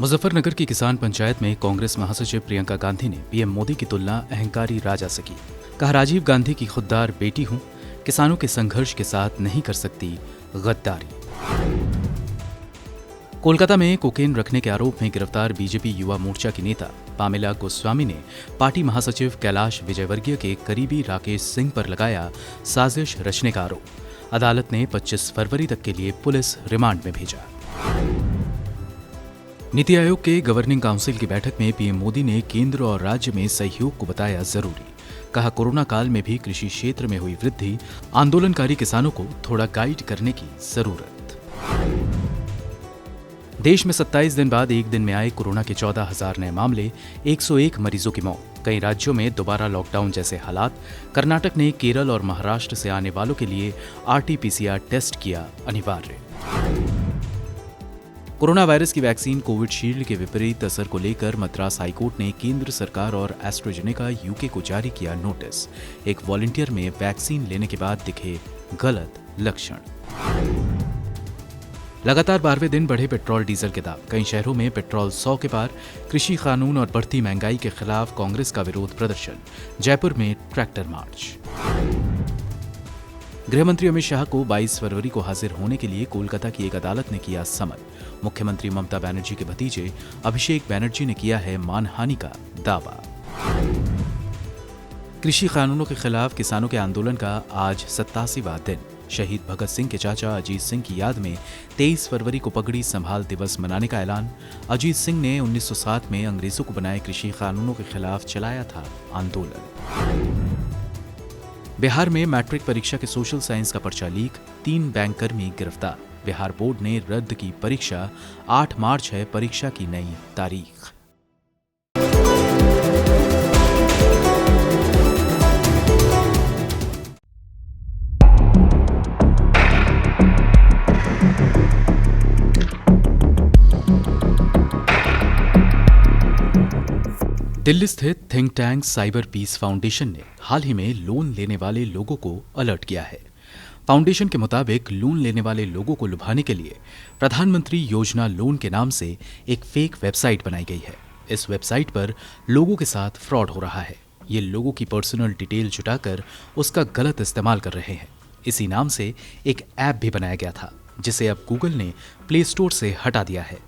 मुजफ्फरनगर की किसान पंचायत में कांग्रेस महासचिव प्रियंका गांधी ने पीएम मोदी की तुलना अहंकारी राजा से की। कहा, राजीव गांधी की खुददार बेटी हूं, किसानों के संघर्ष के साथ नहीं कर सकती गद्दारी। कोलकाता में कोकेन रखने के आरोप में गिरफ्तार बीजेपी युवा मोर्चा की नेता पामेला गोस्वामी ने पार्टी महासचिव कैलाश विजयवर्गीय के करीबी राकेश सिंह पर लगाया साजिश रचने का आरोप। अदालत ने 25 फरवरी तक के लिए पुलिस रिमांड में भेजा। नीति आयोग के गवर्निंग काउंसिल की बैठक में पीएम मोदी ने केंद्र और राज्य में सहयोग को बताया जरूरी। कहा, कोरोना काल में भी कृषि क्षेत्र में हुई वृद्धि, आंदोलनकारी किसानों को थोड़ा गाइड करने की जरूरत। देश में 27 दिन बाद एक दिन में आए कोरोना के 14,000 नए मामले, 101 मरीजों की मौत। कई राज्यों में दोबारा लॉकडाउन जैसे हालात। कर्नाटक ने केरल और महाराष्ट्र से आने वालों के लिए RT-PCR टेस्ट किया अनिवार्य। कोरोना वायरस की वैक्सीन कोविशील्ड के विपरीत असर को लेकर मद्रास हाईकोर्ट ने केंद्र सरकार और एस्ट्राजेनेका यूके को जारी किया नोटिस। एक वॉलंटियर में वैक्सीन लेने के बाद दिखे गलत लक्षण। लगातार 12वें दिन बढ़े पेट्रोल डीजल के दाम। कई शहरों में पेट्रोल 100 के पार। कृषि कानून और बढ़ती महंगाई के खिलाफ कांग्रेस का विरोध प्रदर्शन। जयपुर में ट्रैक्टर मार्च। गृहमंत्री अमित शाह को 22 फरवरी को हाजिर होने के लिए कोलकाता की एक अदालत ने किया समन। मुख्यमंत्री ममता बनर्जी के भतीजे अभिषेक बनर्जी ने किया है मानहानि का दावा। कृषि कानूनों के खिलाफ किसानों के आंदोलन का आज 87वां दिन। शहीद भगत सिंह के चाचा अजीत सिंह की याद में 23 फरवरी को पगड़ी संभाल दिवस मनाने का ऐलान। अजीत सिंह ने 1907 में अंग्रेजों को बनाए कृषि कानूनों के खिलाफ चलाया था आंदोलन। बिहार में मैट्रिक परीक्षा के सोशल साइंस का पर्चा लीक, 3 बैंककर्मी गिरफ्तार। बिहार बोर्ड ने रद्द की परीक्षा। 8 मार्च है परीक्षा की नई तारीख। दिल्ली स्थित think tank cyber peace foundation ने हाल ही में लोन लेने वाले लोगों को अलर्ट किया है। फाउंडेशन के मुताबिक लोन लेने वाले लोगों को लुभाने के लिए प्रधानमंत्री योजना लोन के नाम से एक फेक वेबसाइट बनाई गई है। इस वेबसाइट पर लोगों के साथ फ्रॉड हो रहा है। ये लोगों की पर्सनल डिटेल जुटाकर उसका गलत इस्तेमाल कर रहे हैं। इसी नाम से एक ऐप भी बनाया गया था, जिसे अब गूगल ने प्ले स्टोर से हटा दिया है।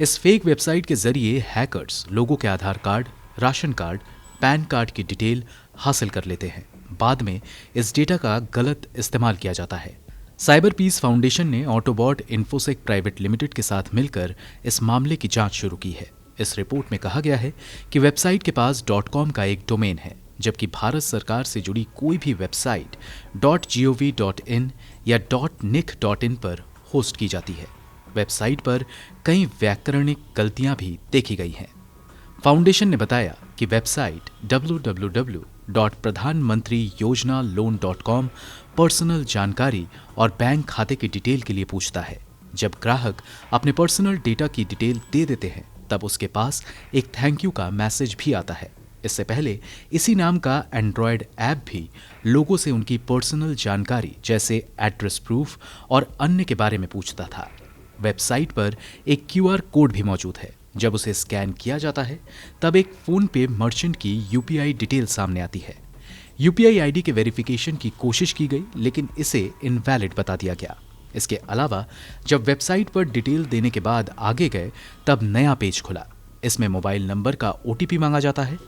इस फेक वेबसाइट के जरिए हैकर्स लोगों के Aadhaar card, ration card, PAN card की डिटेल हासिल कर लेते हैं। बाद में इस डेटा का गलत इस्तेमाल किया जाता है। साइबर पीस फाउंडेशन ने ऑटोबॉट इन्फोसेक प्राइवेट लिमिटेड के साथ मिलकर इस मामले की जांच शुरू की है। इस रिपोर्ट में कहा गया है कि वेबसाइट के पास .com का एक डोमेन है, जबकि भारत सरकार से जुड़ी कोई भी वेबसाइट .gov.in या .nic.in पर होस्ट की जाती है। वेबसाइट पर कई व्याकरणिक गलतियां भी देखी गई हैं। फाउंडेशन ने बताया कि वेबसाइट www.pradhanmantriyojanaloan.com पर्सनल जानकारी और बैंक खाते की डिटेल के लिए पूछता है। जब ग्राहक अपने पर्सनल डेटा की डिटेल दे देते हैं, तब उसके पास एक थैंक यू का मैसेज भी आता है। इससे पहले इसी नाम का एंड्रॉयड ऐप भी लोगों से उनकी पर्सनल जानकारी जैसे एड्रेस प्रूफ और अन्य के बारे में पूछता था। वेबसाइट पर एक QR कोड भी मौजूद है। जब उसे स्कैन किया जाता है, तब एक फोन पे मर्चेंट की UPI डिटेल सामने आती है। UPI ID के वेरिफिकेशन की कोशिश की गई, लेकिन इसे इनवैलिड बता दिया गया। इसके अलावा जब वेबसाइट पर डिटेल देने के बाद आगे गए, तब नया पेज खुला। इसमें मोबाइल नंबर का OTP मांगा जाता है,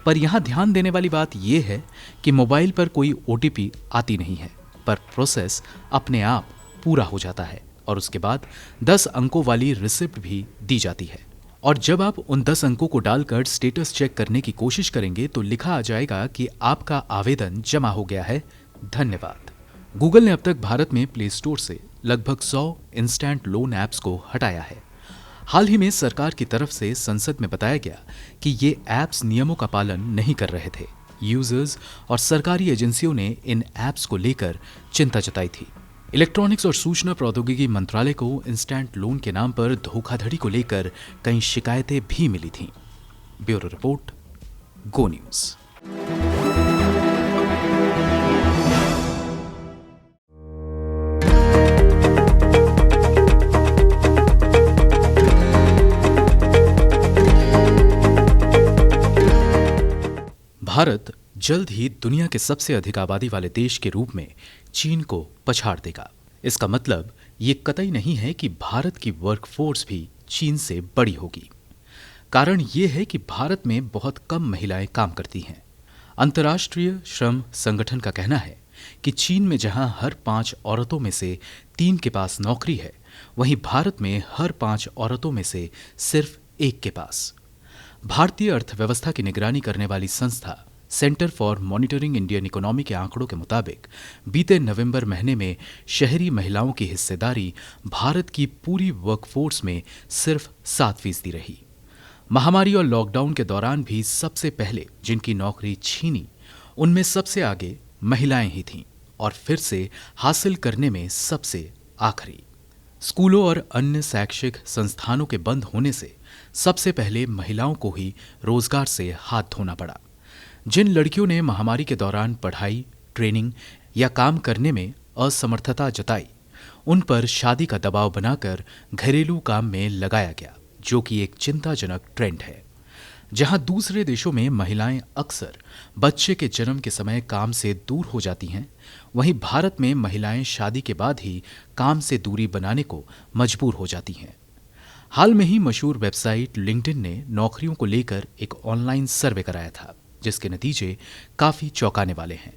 पर यहाँ ध्यान देने वाली बात यह है कि मोबाइल पर कोई OTP आती नहीं है, पर प्रोसेस अपने आप पूरा हो जाता है और उसके बाद 10 अंकों वाली रिसिप्ट भी दी जाती है। और जब आप उन 10 अंकों को डालकर स्टेटस चेक करने की कोशिश करेंगे तो लिखा आ जाएगा कि आपका आवेदन जमा हो गया है, धन्यवाद। गूगल ने अब तक भारत में प्ले स्टोर से लगभग 100 इंस्टेंट लोन ऐप्स को हटाया है। हाल ही में सरकार की तरफ से संसद में बताया गया कि ये ऐप्स नियमों का पालन नहीं कर रहे थे। यूजर्स और सरकारी एजेंसियों ने इन ऐप्स को लेकर चिंता जताई थी। इलेक्ट्रॉनिक्स और सूचना प्रौद्योगिकी मंत्रालय को इंस्टेंट लोन के नाम पर धोखाधड़ी को लेकर कई शिकायतें भी मिली थीं। ब्यूरो रिपोर्ट, गो न्यूज़। भारत जल्द ही दुनिया के सबसे अधिक आबादी वाले देश के रूप में चीन को पछाड़ देगा। इसका मतलब ये कतई नहीं है कि भारत की वर्कफोर्स भी चीन से बड़ी होगी। कारण ये है कि भारत में बहुत कम महिलाएं काम करती हैं। अंतर्राष्ट्रीय श्रम संगठन का कहना है कि चीन में जहां हर 5 औरतों में से 3 के पास नौकरी है, वहीं भारत में हर 5 औरतों में से सिर्फ 1 के पास। भारतीय अर्थव्यवस्था की निगरानी करने वाली संस्था centre for monitoring Indian economy के आंकड़ों के मुताबिक बीते नवंबर महीने में शहरी महिलाओं की हिस्सेदारी भारत की पूरी वर्कफोर्स में सिर्फ 7% रही। महामारी और लॉकडाउन के दौरान भी सबसे पहले जिनकी नौकरी छीनी, उनमें सबसे आगे महिलाएं ही थीं और फिर से हासिल करने में सबसे आखिरी। स्कूलों और अन्य शैक्षिक संस्थानों के बंद होने से सबसे पहले महिलाओं को ही रोजगार से हाथ धोना पड़ा। जिन लड़कियों ने महामारी के दौरान पढ़ाई, ट्रेनिंग या काम करने में असमर्थता जताई, उन पर शादी का दबाव बनाकर घरेलू काम में लगाया गया, जो कि एक चिंताजनक ट्रेंड है। जहां दूसरे देशों में महिलाएं अक्सर बच्चे के जन्म के समय काम से दूर हो जाती हैं, वहीं भारत में महिलाएं शादी के बाद ही काम से दूरी बनाने को मजबूर हो जाती हैं। हाल में ही मशहूर वेबसाइट लिंक्डइन ने नौकरियों को लेकर एक ऑनलाइन सर्वे कराया था, जिसके नतीजे काफी चौंकाने वाले हैं।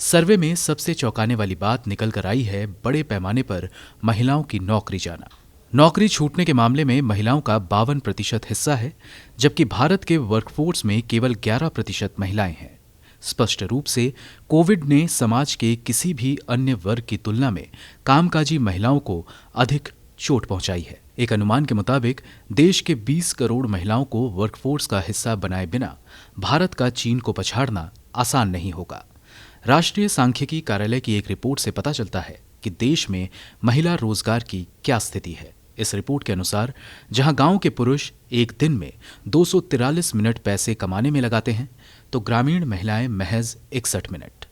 सर्वे में सबसे चौंकाने वाली बात निकल कर आई है बड़े पैमाने पर महिलाओं की नौकरी जाना। नौकरी छूटने के मामले में महिलाओं का 52% हिस्सा है, जबकि भारत के वर्कफोर्स में केवल 11% महिलाएं हैं। स्पष्ट रूप से कोविड ने समाज के किसी भी अन्य वर्ग की तुलना में कामकाजी महिलाओं को अधिक चोट पहुंचाई है। एक अनुमान के मुताबिक देश के 20 करोड़ महिलाओं को वर्कफोर्स का हिस्सा बनाए बिना भारत का चीन को पछाड़ना आसान नहीं होगा। राष्ट्रीय सांख्यिकी कार्यालय की एक रिपोर्ट से पता चलता है कि देश में महिला रोजगार की क्या स्थिति है। इस रिपोर्ट के अनुसार जहां गांव के पुरुष एक दिन में 243 मिनट पैसे कमाने में लगाते हैं, तो ग्रामीण महिलाएं महज 61 मिनट।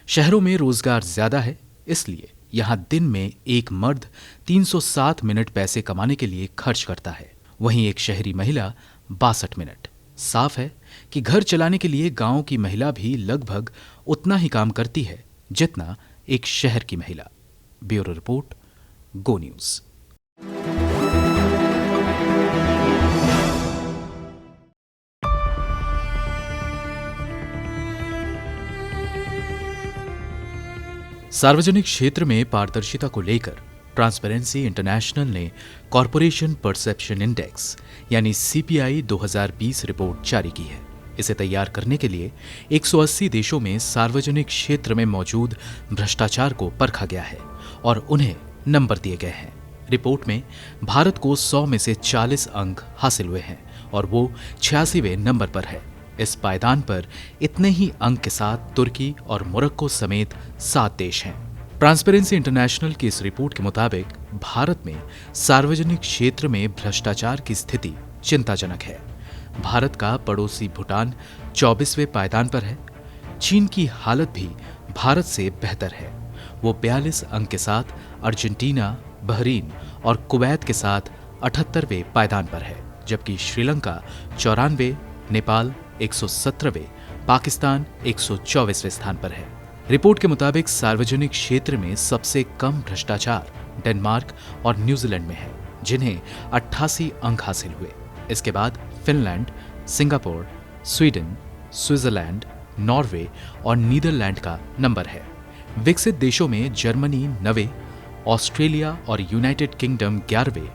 शहरों में रोजगार ज्यादा है, इसलिए यहां दिन में एक मर्द 307 मिनट पैसे कमाने के लिए खर्च करता है, वहीं एक शहरी महिला 62 मिनट। साफ है कि घर चलाने के लिए गांव की महिला भी लगभग उतना ही काम करती है जितना एक शहर की महिला। ब्यूरो रिपोर्ट, गो न्यूज। सार्वजनिक क्षेत्र में पारदर्शिता को लेकर ट्रांसपेरेंसी इंटरनेशनल ने कॉरपोरेशन परसेप्शन इंडेक्स यानी सीपीआई 2020 रिपोर्ट जारी की है। इसे तैयार करने के लिए 180 देशों में सार्वजनिक क्षेत्र में मौजूद भ्रष्टाचार को परखा गया है और उन्हें नंबर दिए गए हैं। रिपोर्ट में भारत को 100 में से 40 अंक हासिल हुए हैं और वो 86वें नंबर पर है। इस पायदान पर इतने ही अंक के साथ तुर्की और मोरक्को समेत 7 देश हैं। ट्रांसपेरेंसी इंटरनेशनल की इस रिपोर्ट के मुताबिक भारत में सार्वजनिक क्षेत्र में भ्रष्टाचार की स्थिति चिंताजनक है। भारत का पड़ोसी भूटान 24वें पायदान पर है। चीन की हालत भी भारत से बेहतर है। वो 42 अंक के साथ अर्जेंटीना, बहरीन और कुवैत के साथ 78वें पायदान पर है, जबकि श्रीलंका 94वें, नेपाल 117वें, पाकिस्तान 124वें स्थान पर है। रिपोर्ट के मुताबिक सार्वजनिक क्षेत्र में सबसे कम भ्रष्टाचार डेनमार्क और न्यूजीलैंड में है, जिन्हें 88 अंक हासिल हुए। इसके बाद Finland, Singapore, Sweden, Switzerland, Norway और नीदरलैंड का नंबर है। विकसित देशों में जर्मनी 9वें, ऑस्ट्रेलिया और यूनाइटेड किंगडम 11वें,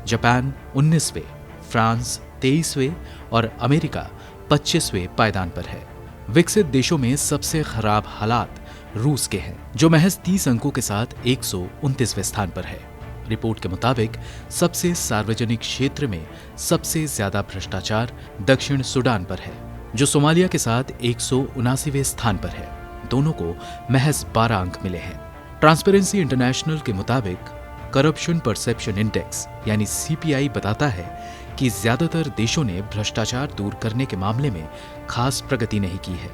जापान 19वें, फ्रांस 23वें और अमेरिका 25वें पायदान पर है। विकसित देशों में सबसे खराब हालात रूस के हैं, जो महज 30 अंकों के साथ 129वें स्थान पर है। रिपोर्ट के मुताबिक सबसे सार्वजनिक क्षेत्र में सबसे ज्यादा भ्रष्टाचार दक्षिण सूडान पर है, जो सोमालिया के साथ 179वें स्थान पर है। दोनों को महज 12 अंक मिले हैं। ट्रांसपेरेंसी इंटरनेशनल के मुताबिक करप्शन परसेप्शन इंडेक्स यानी सीपीआई बताता है कि ज्यादातर देशों ने भ्रष्टाचार दूर करने के मामले में खास प्रगति नहीं की है।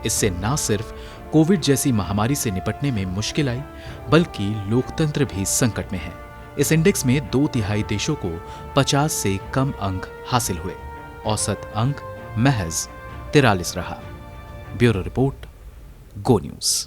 इससे न सिर्फ कोविड जैसी महामारी से निपटने में मुश्किल आई, बल्कि लोकतंत्र भी संकट में है। इस इंडेक्स में 2/3 देशों को 50 से कम अंक हासिल हुए। औसत अंक महज 43 रहा। ब्यूरो रिपोर्ट, गो न्यूज।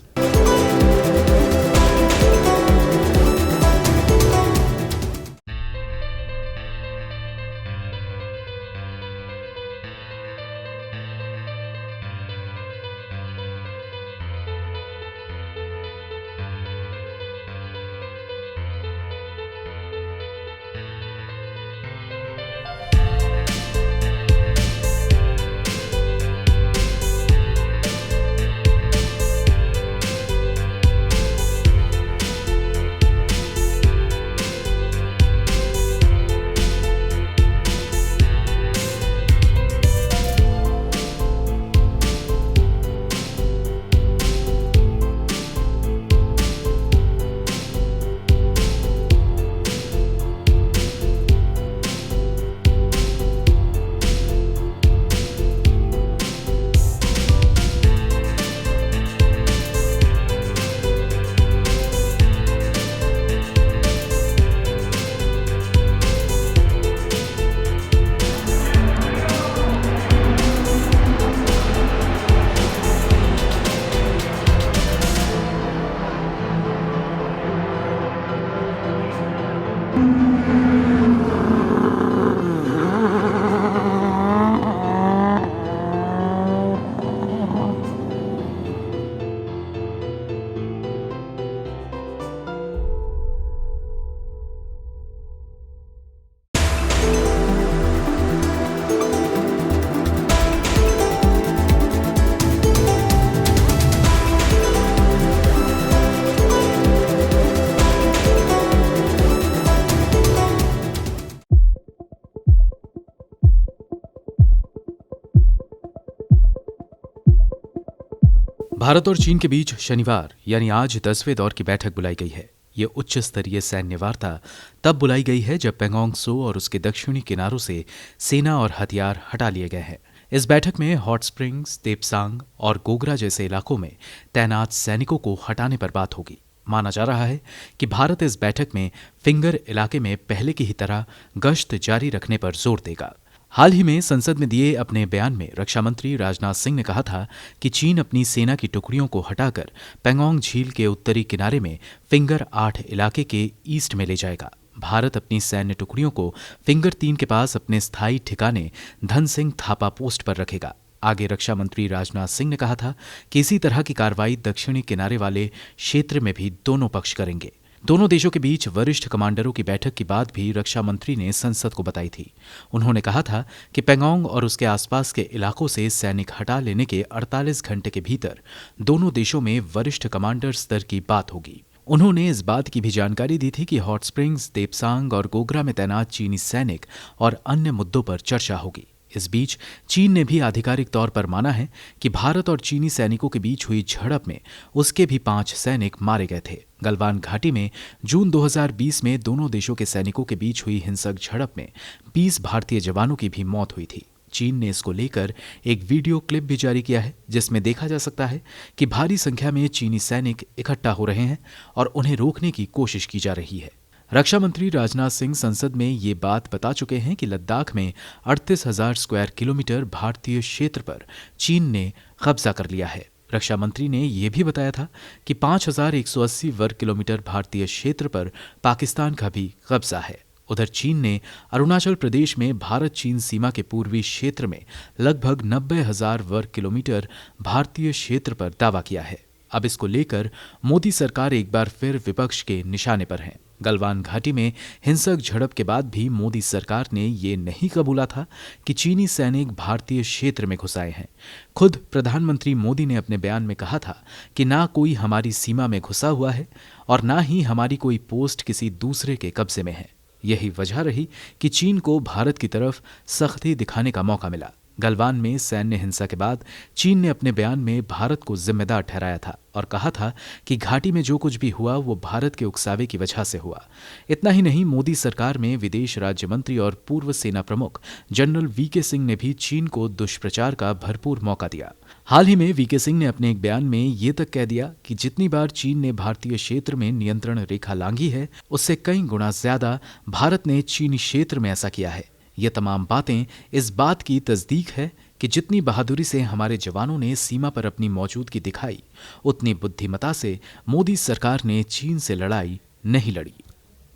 भारत और चीन के बीच शनिवार यानी आज 10वें दौर की बैठक बुलाई गई है। ये उच्च स्तरीय सैन्य वार्ता तब बुलाई गई है जब पेंगोंग त्सो और उसके दक्षिणी किनारों से सेना और हथियार हटा लिए गए हैं। इस बैठक में हॉट स्प्रिंग्स, तेपसांग और गोगरा जैसे इलाकों में तैनात सैनिकों को हटाने पर बात होगी। माना जा रहा है कि भारत इस बैठक में फिंगर इलाके में पहले की ही तरह गश्त जारी रखने पर जोर देगा। हाल ही में संसद में दिए अपने बयान में रक्षा मंत्री राजनाथ सिंह ने कहा था कि चीन अपनी सेना की टुकड़ियों को हटाकर पेंगोंग झील के उत्तरी किनारे में फिंगर 8 इलाके के ईस्ट में ले जाएगा। भारत अपनी सैन्य टुकड़ियों को फिंगर 3 के पास अपने स्थायी ठिकाने धन सिंह थापा पोस्ट पर रखेगा। आगे रक्षा मंत्री राजनाथ सिंह ने कहा था कि इसी तरह की कार्रवाई दक्षिणी किनारे वाले क्षेत्र में भी दोनों पक्ष करेंगे। दोनों देशों के बीच वरिष्ठ कमांडरों की बैठक की बात भी रक्षा मंत्री ने संसद को बताई थी। उन्होंने कहा था कि पेंगोंग और उसके आसपास के इलाकों से सैनिक हटा लेने के 48 घंटे के भीतर दोनों देशों में वरिष्ठ कमांडर स्तर की बात होगी। उन्होंने इस बात की भी जानकारी दी थी कि हॉट स्प्रिंग्स, तेपसांग और गोगरा में तैनात चीनी सैनिक और अन्य मुद्दों पर चर्चा होगी। इस बीच चीन ने भी आधिकारिक तौर पर माना है कि भारत और चीनी सैनिकों के बीच हुई झड़प में उसके भी 5 सैनिक मारे गए थे। गलवान घाटी में जून 2020 में दोनों देशों के सैनिकों के बीच हुई हिंसक झड़प में 20 भारतीय जवानों की भी मौत हुई थी। चीन ने इसको लेकर एक वीडियो क्लिप भी जारी किया है, जिसमें देखा जा सकता है कि भारी संख्या में चीनी सैनिक इकट्ठा हो रहे हैं और उन्हें रोकने की कोशिश की जा रही है। रक्षा मंत्री राजनाथ सिंह संसद में ये बात बता चुके हैं कि लद्दाख में 38,000 स्क्वायर किलोमीटर भारतीय क्षेत्र पर चीन ने कब्जा कर लिया है। रक्षा मंत्री ने यह भी बताया था कि 5,180 वर्ग किलोमीटर भारतीय क्षेत्र पर पाकिस्तान का भी कब्जा है। उधर चीन ने अरुणाचल प्रदेश में भारत चीन सीमा के पूर्वी क्षेत्र में लगभग 90,000 वर्ग किलोमीटर भारतीय क्षेत्र पर दावा किया है। अब इसको लेकर मोदी सरकार एक बार फिर विपक्ष के निशाने पर है। गलवान घाटी में हिंसक झड़प के बाद भी मोदी सरकार ने ये नहीं कबूला था कि चीनी सैनिक भारतीय क्षेत्र में घुस आए हैं। खुद प्रधानमंत्री मोदी ने अपने बयान में कहा था कि ना कोई हमारी सीमा में घुसा हुआ है और ना ही हमारी कोई पोस्ट किसी दूसरे के कब्जे में है। यही वजह रही कि चीन को भारत की तरफ सख्ती दिखाने का मौका मिला। गलवान में सैन्य हिंसा के बाद चीन ने अपने बयान में भारत को जिम्मेदार ठहराया था और कहा था कि घाटी में जो कुछ भी हुआ वो भारत के उकसावे की वजह से हुआ। इतना ही नहीं, मोदी सरकार में विदेश राज्य मंत्री और पूर्व सेना प्रमुख जनरल वीके सिंह ने भी चीन को दुष्प्रचार का भरपूर मौका दिया। हाल ही में वीके सिंह ने अपने एक बयान में ये तक कह दिया कि जितनी बार चीन ने भारतीय क्षेत्र में नियंत्रण रेखा लांघी है, उससे कई गुना ज्यादा भारत ने चीनी क्षेत्र में ऐसा किया है। ये तमाम बातें इस बात की तस्दीक है कि जितनी बहादुरी से हमारे जवानों ने सीमा पर अपनी मौजूदगी दिखाई, उतनी बुद्धिमता से मोदी सरकार ने चीन से लड़ाई नहीं लड़ी।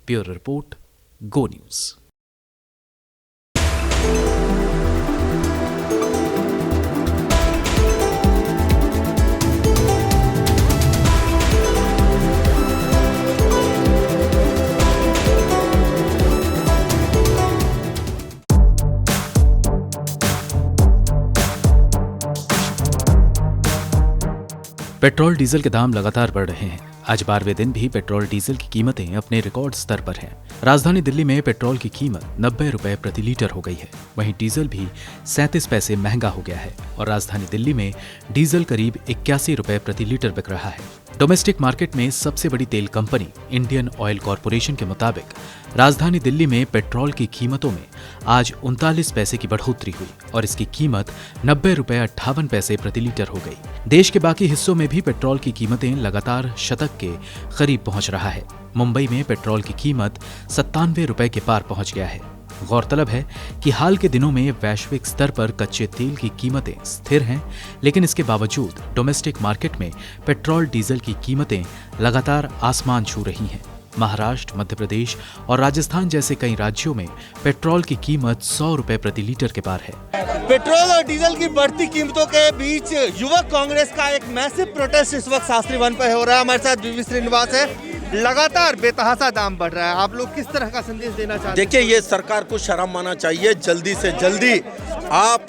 ब्यूरो रिपोर्ट, गो न्यूज। पेट्रोल डीजल के दाम लगातार बढ़ रहे हैं। आज 12वें दिन भी पेट्रोल डीजल की कीमतें अपने रिकॉर्ड स्तर पर हैं। राजधानी दिल्ली में पेट्रोल की कीमत 90 रुपए प्रति लीटर हो गई है। वहीं डीजल भी 37 पैसे महंगा हो गया है और राजधानी दिल्ली में डीजल करीब 81 रुपए प्रति लीटर बिक रहा है। डोमेस्टिक मार्केट में सबसे बड़ी तेल कंपनी इंडियन ऑयल कॉरपोरेशन के मुताबिक राजधानी दिल्ली में पेट्रोल की कीमतों में आज 39 पैसे की बढ़ोतरी हुई और इसकी कीमत 90 रुपए 58 पैसे प्रति लीटर हो गई। देश के बाकी हिस्सों में भी पेट्रोल की कीमतें लगातार शतक के करीब पहुंच रहा है। मुंबई में पेट्रोल की कीमत 97 रुपए के पार पहुंच गया है। गौरतलब है कि हाल के दिनों में वैश्विक स्तर पर कच्चे तेल की कीमतें स्थिर हैं, लेकिन इसके बावजूद डोमेस्टिक मार्केट में पेट्रोल डीजल की कीमतें लगातार आसमान छू रही हैं। महाराष्ट्र, मध्य प्रदेश और राजस्थान जैसे कई राज्यों में पेट्रोल की कीमत 100 रुपए प्रति लीटर के पार है। पेट्रोल और डीजल की बढ़ती कीमतों के बीच युवक कांग्रेस का एक मैसिव प्रोटेस्ट इस वक्त शास्त्री वन पर हो रहा है। हमारे साथ वीवी श्रीनिवास है। लगातार बेतहाशा दाम बढ़ रहा है, आप लोग किस तरह का संदेश देना चाहते हैं? देखिए, ये सरकार को शर्म आना चाहिए। जल्दी से जल्दी आप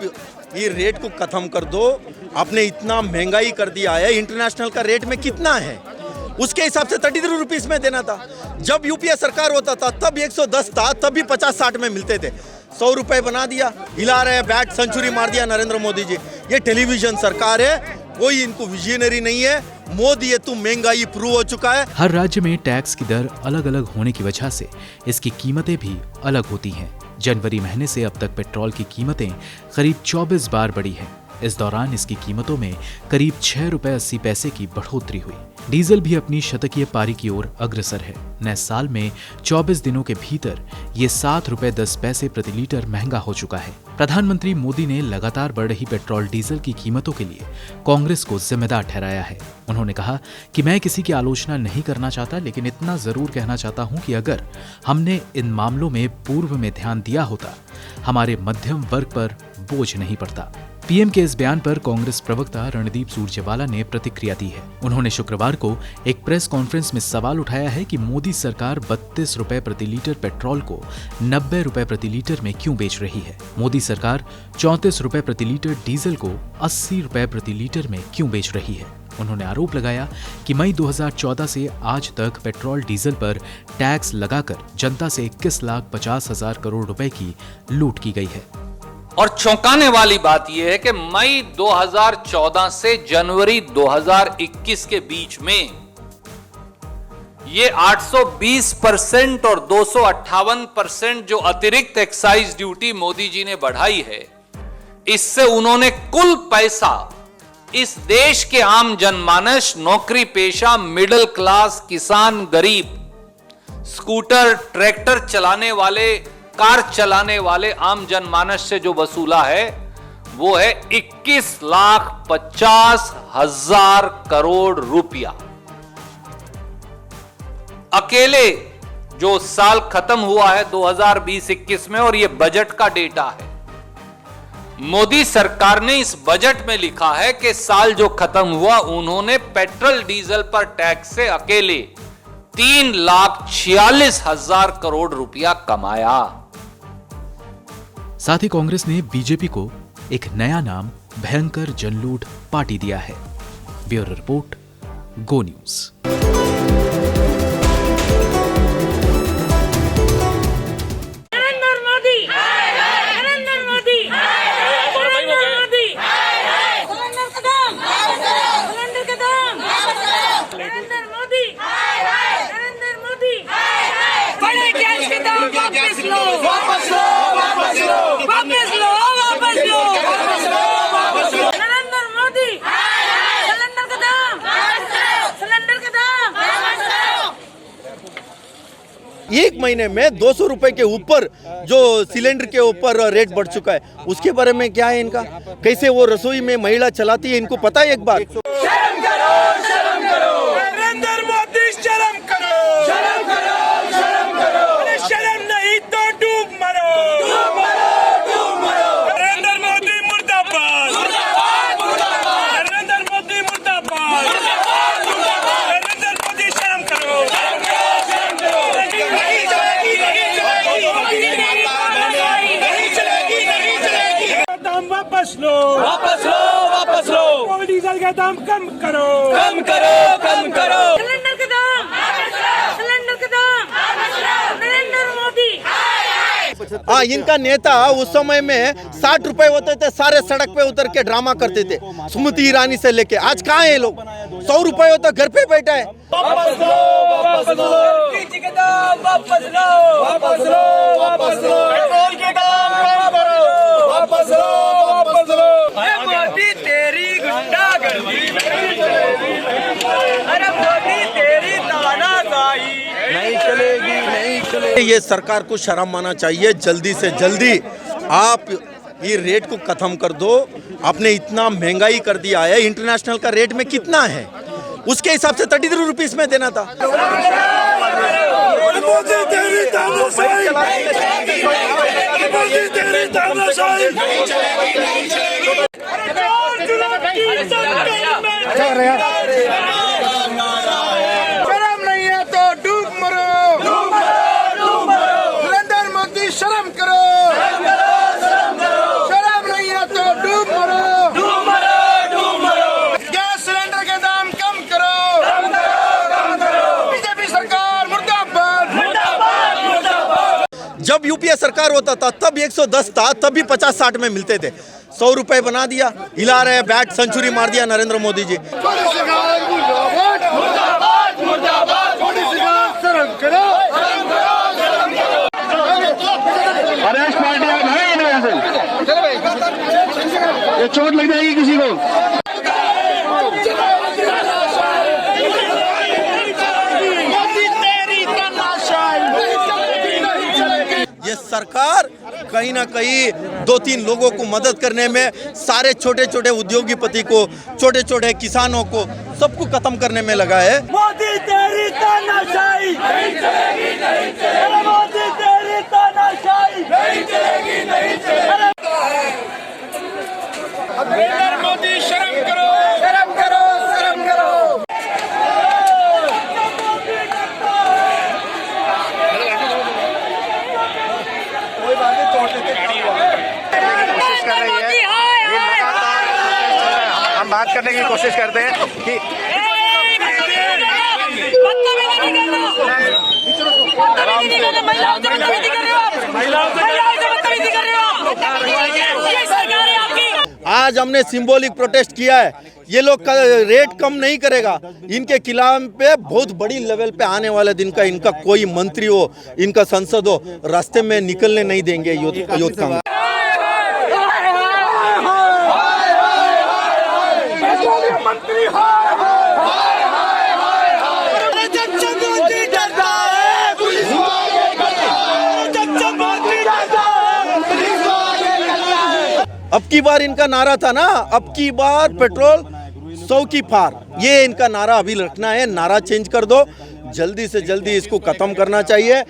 ये रेट को खत्म कर दो। आपने इतना महंगाई कर दिया है, इंटरनेशनल का रेट में कितना है उसके हिसाब से 33 रुपीस में देना था। जब यूपीए सरकार होता था तब 110 था, तब भी 50-60 में मिलते थे। 100 रुपए बना दिया, हिला रहे, बैट सेंचुरी मार दिया नरेंद्र मोदी जी। ये टेलीविजन सरकार है, कोई इनको विजनरी नहीं है। मोदी ये तुम महंगाई प्रूव हो चुका है। हर राज्य में टैक्स की दर अलग अलग होने की वजह से इसकी कीमतें भी अलग होती हैं। जनवरी महीने से अब तक पेट्रोल की कीमतें करीब 24 बार बढ़ी हैं। इस दौरान इसकी कीमतों में करीब 6 रुपए 80 पैसे की बढ़ोतरी हुई। डीजल भी अपनी शतकीय पारी की ओर अग्रसर है। नए साल में 24 दिनों के भीतर ये 7 रुपए 10 पैसे प्रति लीटर महंगा हो चुका है। प्रधानमंत्री मोदी ने लगातार बढ़ रही पेट्रोल डीजल की कीमतों के लिए कांग्रेस को जिम्मेदार ठहराया है। उन्होंने कहा कि मैं किसी की आलोचना नहीं करना चाहता, लेकिन इतना जरूर कहना चाहता हूं कि अगर हमने इन मामलों में पूर्व में ध्यान दिया होता, हमारे मध्यम वर्ग पर बोझ नहीं पड़ता। पीएम के इस बयान पर कांग्रेस प्रवक्ता रणदीप सुरजेवाला ने प्रतिक्रिया दी है। उन्होंने शुक्रवार को एक प्रेस कॉन्फ्रेंस में सवाल उठाया है कि मोदी सरकार 32 रुपए प्रति लीटर पेट्रोल को 90 रुपए प्रति लीटर में क्यों बेच रही है। मोदी सरकार 34 रुपए प्रति लीटर डीजल को 80 रुपए प्रति लीटर में क्यों बेच रही है। उन्होंने आरोप लगाया कि मई 2014 से आज तक पेट्रोल डीजल पर टैक्स लगाकर जनता से 21,50,000 करोड़ रुपए की लूट की गई है। और चौंकाने वाली बात यह है कि मई 2014 से जनवरी 2021 के बीच में ये 820% और 258% जो अतिरिक्त एक्साइज ड्यूटी मोदी जी ने बढ़ाई है, इससे उन्होंने कुल पैसा इस देश के आम जनमानस, नौकरी पेशा, मिडिल क्लास, किसान, गरीब, स्कूटर, ट्रैक्टर चलाने वाले, कार चलाने वाले आम जनमानस से जो वसूला है वो है 21,50,000 करोड़ रुपया। अकेले जो साल खत्म हुआ है 2020-21 में, और ये बजट का डेटा है, मोदी सरकार ने इस बजट में लिखा है कि साल जो खत्म हुआ उन्होंने पेट्रोल डीजल पर टैक्स से अकेले 3,46,000 करोड़ रुपया कमाया। साथ ही कांग्रेस ने बीजेपी को एक नया नाम भयंकर जनलूट पार्टी दिया है। ब्यूरो रिपोर्ट, गो न्यूज। एक महीने में 200 रुपए के ऊपर जो सिलेंडर के ऊपर रेट बढ़ चुका है, उसके बारे में क्या है इनका? कैसे वो रसोई में महिला चलाती है, इनको पता है एक बात? शर्म करो नरेंद्र मोदी, शर्म करो अरे शर्म नहीं तो डूब मरो नरेंद्र मोदी मुर्दाबाद नरेंद्र मोदी मुर्दाबाद नरेंद्र मोदी शर्म करो दाम वापस लो पेट्रोल डीजल का दाम कम करो सिलेंडर के दाम नरेंद्र मोदी। हाँ, इनका नेता उस समय में 60 रुपए होते थे, सारे सड़क पे उतर के ड्रामा करते थे, स्मृति ईरानी से लेके। आज कहाँ है लोग? 100 रुपए होता घर पे बैठा है। मोदी तेरी गुंडागर्दी, अरे मोदी तेरी तानाशाही नहीं चलेगी। ये सरकार को शर्म आना चाहिए। जल्दी से जल्दी आप ये रेट को खत्म कर दो। आपने इतना महंगाई कर दिया है, इंटरनेशनल का रेट में कितना है उसके हिसाब से 33 रुपीस में देना था। मोदी तेरी तानाशाही, मोदी तेरी तानाशाही। शर्म नहीं है तो डूब मरो नरेंद्र मोदी, शर्म करो शर्म नहीं है तो डूब मरो गैस सिलेंडर के दाम कम करो बीजेपी सरकार मुर्दाबाद। जब यूपीए सरकार होता था तब 110 था, तब भी 50-60 में मिलते थे। 100 रुपए बना दिया, हिला रहे बैट, सेंचुरी मार दिया नरेंद्र मोदी जी। ये चोट लग जाएगी किसी को। ये सरकार कहीं ना कहीं 2-3 लोगों को मदद करने में, सारे छोटे छोटे उद्योगपति को, छोटे छोटे किसानों को, सबको खत्म करने में लगा है। मोदी तेरी तानाशाही नहीं चलेगी, मोदी तेरी तानाशाही नहीं चलेगी। नरेंद्र मोदी, शर्म करो। हम बात करने की कोशिश करते हैं कि आज हमने सिंबॉलिक प्रोटेस्ट किया है। ये लोग रेट कम नहीं करेगा, इनके खिलाफ पे बहुत बड़ी लेवल पे आने वाले दिन का इनका कोई मंत्री हो, इनका संसद हो, रास्ते में निकलने नहीं देंगे यूथ कांग्रेस। अब की बार इनका नारा था ना, अब की बार पेट्रोल 100 की पार, ये इनका नारा अभी रखना है। नारा चेंज कर दो, जल्दी से जल्दी इसको खत्म करना चाहिए।